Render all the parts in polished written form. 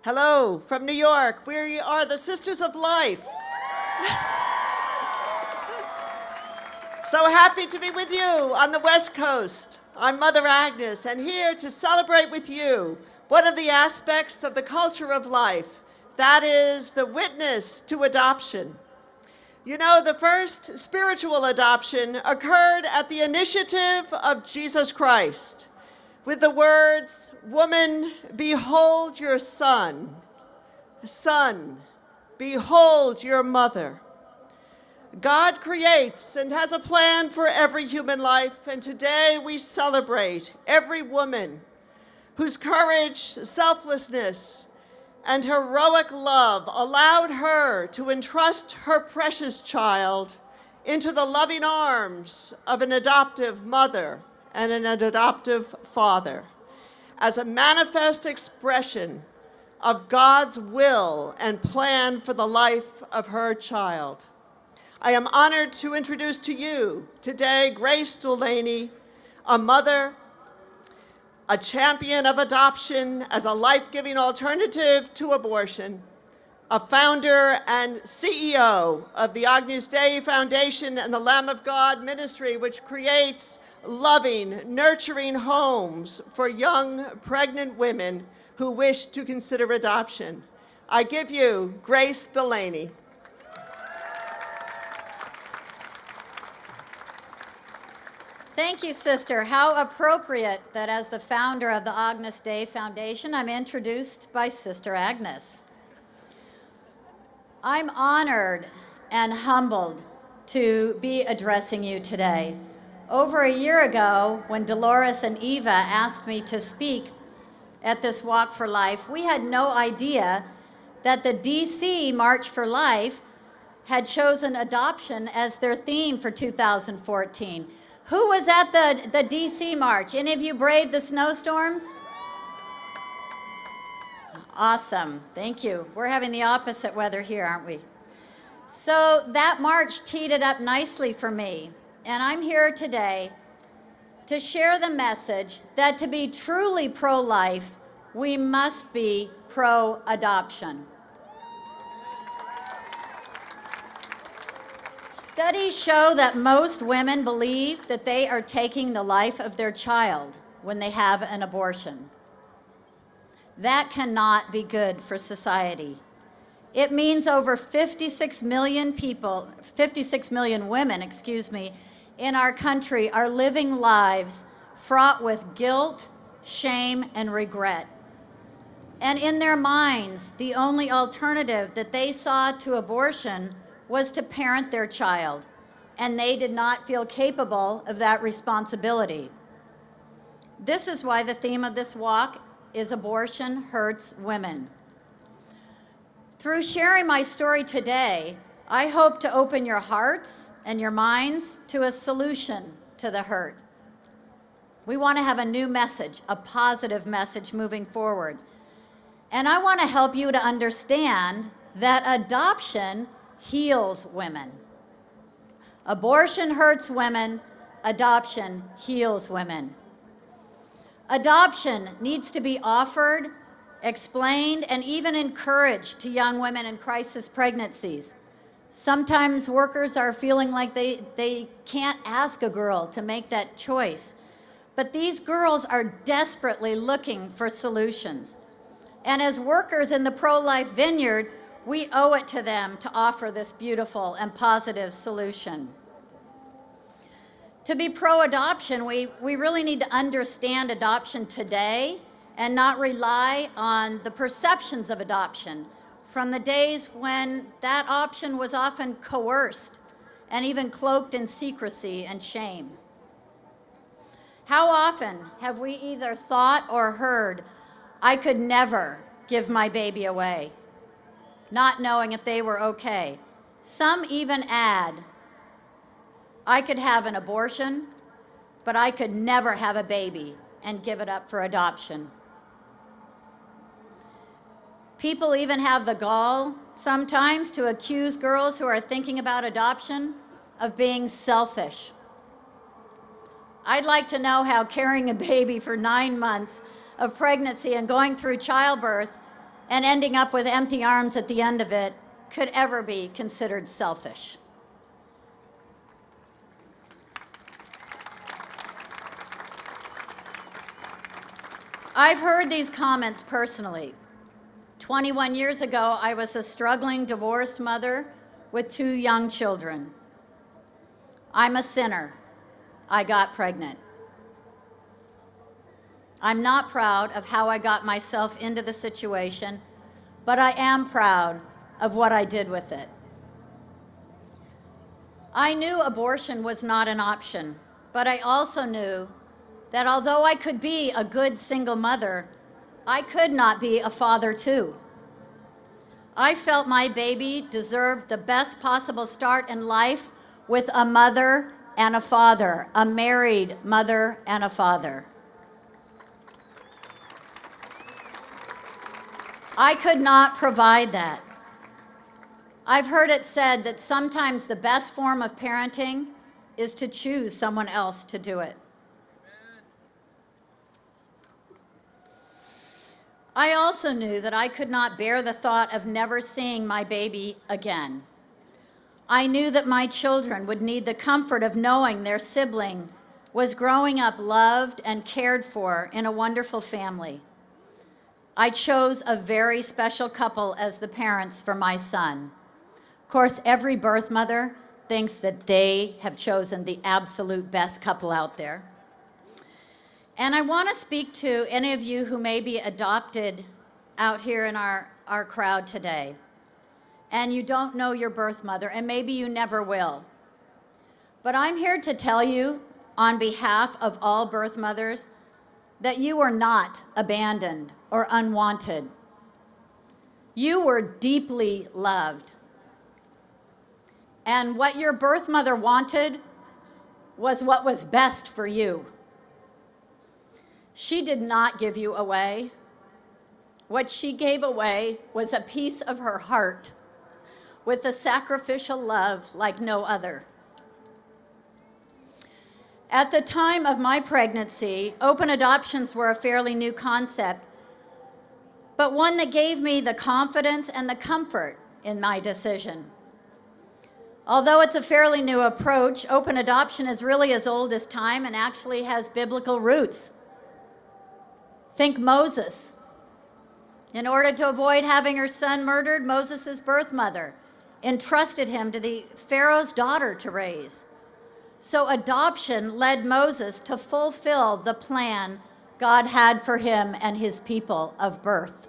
Hello from New York. We are the Sisters of Life. So happy to be with you on the West Coast. I'm Mother Agnes, and here to celebrate with you one of the aspects of the culture of life, that is the witness to adoption. You know, the first spiritual adoption occurred at the initiative of Jesus Christ, with the words, "Woman, behold your son. Son, behold your mother." God creates and has a plan for every human life, and today we celebrate every woman whose courage, selflessness, and heroic love allowed her to entrust her precious child into the loving arms of an adoptive mother and an adoptive father as a manifest expression of God's will and plan for the life of her child. I am honored to introduce to you today Grace Delaney, a mother, a champion of adoption as a life-giving alternative to abortion, a founder and CEO of the Agnus Dei Foundation and the Lamb of God Ministry, which creates loving, nurturing homes for young pregnant women who wish to consider adoption. I give you Grace Delaney. Thank you, Sister. How appropriate that as the founder of the Agnus Dei Foundation, I'm introduced by Sister Agnes. I'm honored and humbled to be addressing you today. Over a year ago, when Dolores and Eva asked me to speak at this Walk for Life, we had no idea that the DC March for Life had chosen adoption as their theme for 2014. Who was at the DC March? Any of you braved the snowstorms? Awesome, thank you. We're having the opposite weather here, aren't we? So that march teed it up nicely for me. And I'm here today to share the message that to be truly pro-life, we must be pro-adoption. Studies show that most women believe that they are taking the life of their child when they have an abortion. That cannot be good for society. It means over 56 million people, 56 million women, in our country are living lives fraught with guilt, shame, and regret. And in their minds, the only alternative that they saw to abortion was to parent their child, and they did not feel capable of that responsibility. This is why the theme of this walk is Abortion Hurts Women. Through sharing my story today, I hope to open your hearts and your minds to a solution to the hurt. We want to have a new message, a positive message moving forward. And I want to help you to understand that adoption heals women. Abortion hurts women, adoption heals women. Adoption needs to be offered, explained, and even encouraged to young women in crisis pregnancies. Sometimes workers are feeling like they can't ask a girl to make that choice. But these girls are desperately looking for solutions. And as workers in the pro-life vineyard, we owe it to them to offer this beautiful and positive solution. To be pro-adoption, we really need to understand adoption today and not rely on the perceptions of adoption from the days when that option was often coerced and even cloaked in secrecy and shame. How often have we either thought or heard, "I could never give my baby away," not knowing if they were okay? Some even add, "I could have an abortion, but I could never have a baby and give it up for adoption." People even have the gall sometimes to accuse girls who are thinking about adoption of being selfish. I'd like to know how carrying a baby for 9 months of pregnancy and going through childbirth and ending up with empty arms at the end of it could ever be considered selfish. I've heard these comments personally. 21 years ago, I was a struggling divorced mother with 2 young children. I'm a sinner. I got pregnant. I'm not proud of how I got myself into the situation, but I am proud of what I did with it. I knew abortion was not an option, but I also knew that although I could be a good single mother, I could not be a father too. I felt my baby deserved the best possible start in life with a mother and a father, a married mother and a father. I could not provide that. I've heard it said that sometimes the best form of parenting is to choose someone else to do it. I also knew that I could not bear the thought of never seeing my baby again. I knew that my children would need the comfort of knowing their sibling was growing up loved and cared for in a wonderful family. I chose a very special couple as the parents for my son. Of course, every birth mother thinks that they have chosen the absolute best couple out there. And I want to speak to any of you who may be adopted out here in our crowd today, and you don't know your birth mother, and maybe you never will. But I'm here to tell you, on behalf of all birth mothers, that you were not abandoned or unwanted. You were deeply loved. And what your birth mother wanted was what was best for you. She did not give you away. What she gave away was a piece of her heart with a sacrificial love like no other. At the time of my pregnancy, open adoptions were a fairly new concept, but one that gave me the confidence and the comfort in my decision. Although it's a fairly new approach, open adoption is really as old as time and actually has biblical roots. Think Moses. In order to avoid having her son murdered, Moses' birth mother entrusted him to the Pharaoh's daughter to raise. So adoption led Moses to fulfill the plan God had for him and his people of birth.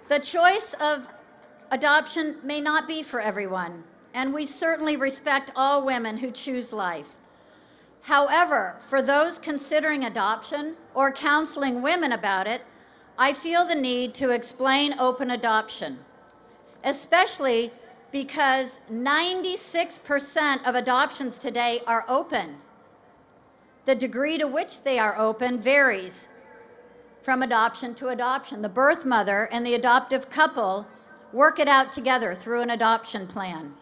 The choice of adoption may not be for everyone, and we certainly respect all women who choose life. However, for those considering adoption or counseling women about it, I feel the need to explain open adoption, especially because 96% of adoptions today are open. The degree to which they are open varies from adoption to adoption. The birth mother and the adoptive couple work it out together through an adoption plan.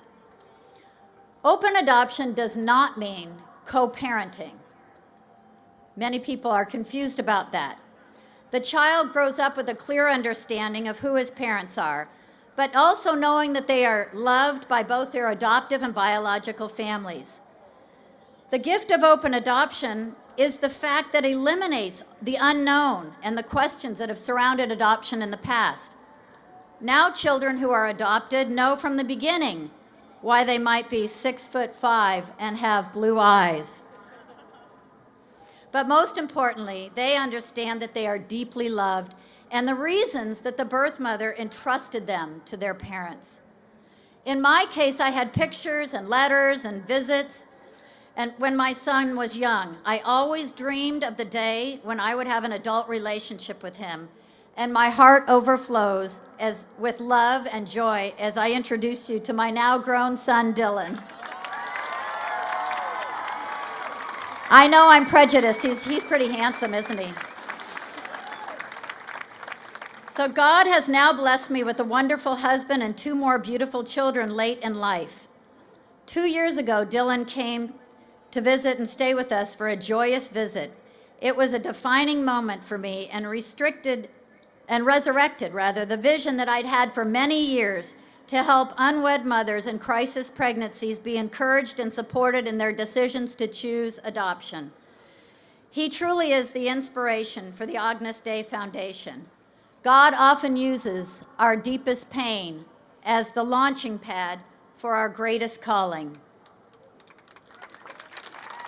Open adoption does not mean co-parenting. Many people are confused about that. The child grows up with a clear understanding of who his parents are, but also knowing that they are loved by both their adoptive and biological families. The gift of open adoption is the fact that it eliminates the unknown and the questions that have surrounded adoption in the past. Now children who are adopted know from the beginning why they might be 6'5" and have blue eyes. But most importantly, they understand that they are deeply loved and the reasons that the birth mother entrusted them to their parents. In my case, I had pictures and letters and visits, and when my son was young, I always dreamed of the day when I would have an adult relationship with him, and my heart overflows with love and joy as I introduce you to my now grown son, Dylan. I know I'm prejudiced. He's pretty handsome, isn't he? So God has now blessed me with a wonderful husband and 2 more beautiful children late in life. 2 years ago, Dylan came to visit and stay with us for a joyous visit. It was a defining moment for me and resurrected the vision that I'd had for many years to help unwed mothers in crisis pregnancies be encouraged and supported in their decisions to choose adoption. He truly is the inspiration for the Agnus Dei Foundation. God often uses our deepest pain as the launching pad for our greatest calling.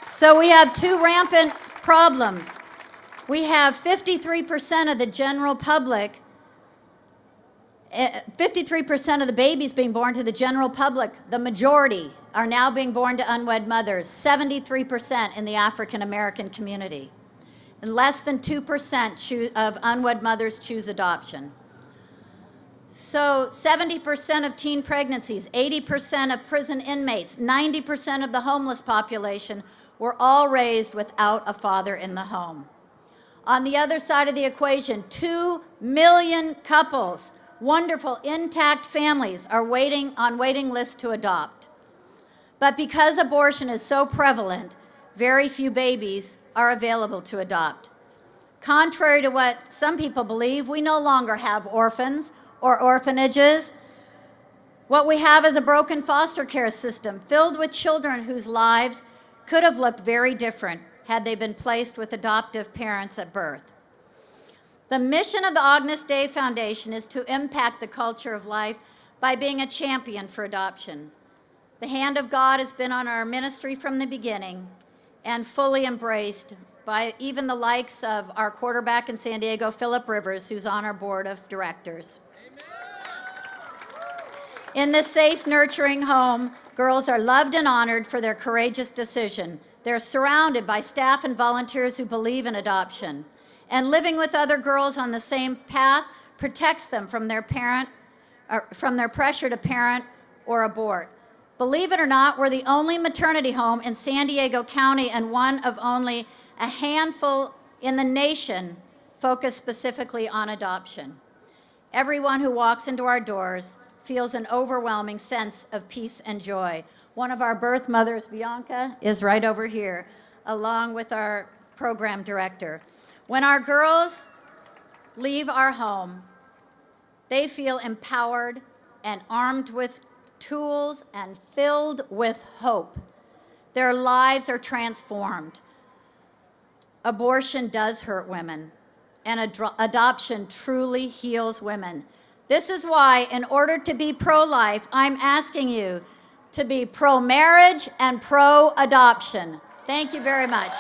So we have two rampant problems. We have 53% of the general public, 53% of the babies being born to the general public, the majority are now being born to unwed mothers, 73% in the African American community. And less than 2% of unwed mothers choose adoption. So 70% of teen pregnancies, 80% of prison inmates, 90% of the homeless population were all raised without a father in the home. On the other side of the equation, 2 million couples, wonderful, intact families, are waiting on waiting lists to adopt. But because abortion is so prevalent, very few babies are available to adopt. Contrary to what some people believe, we no longer have orphans or orphanages. What we have is a broken foster care system filled with children whose lives could have looked very different had they been placed with adoptive parents at birth. The mission of the Agnus Dei Foundation is to impact the culture of life by being a champion for adoption. The hand of God has been on our ministry from the beginning and fully embraced by even the likes of our quarterback in San Diego, Philip Rivers, who's on our board of directors. In this safe, nurturing home, girls are loved and honored for their courageous decision. They're surrounded by staff and volunteers who believe in adoption. And living with other girls on the same path protects them from their pressure to parent or abort. Believe it or not, we're the only maternity home in San Diego County and one of only a handful in the nation focused specifically on adoption. Everyone who walks into our doors feels an overwhelming sense of peace and joy. One of our birth mothers, Bianca, is right over here, along with our program director. When our girls leave our home, they feel empowered and armed with tools and filled with hope. Their lives are transformed. Abortion does hurt women, and adoption truly heals women. This is why, in order to be pro-life, I'm asking you to be pro-marriage and pro-adoption. Thank you very much.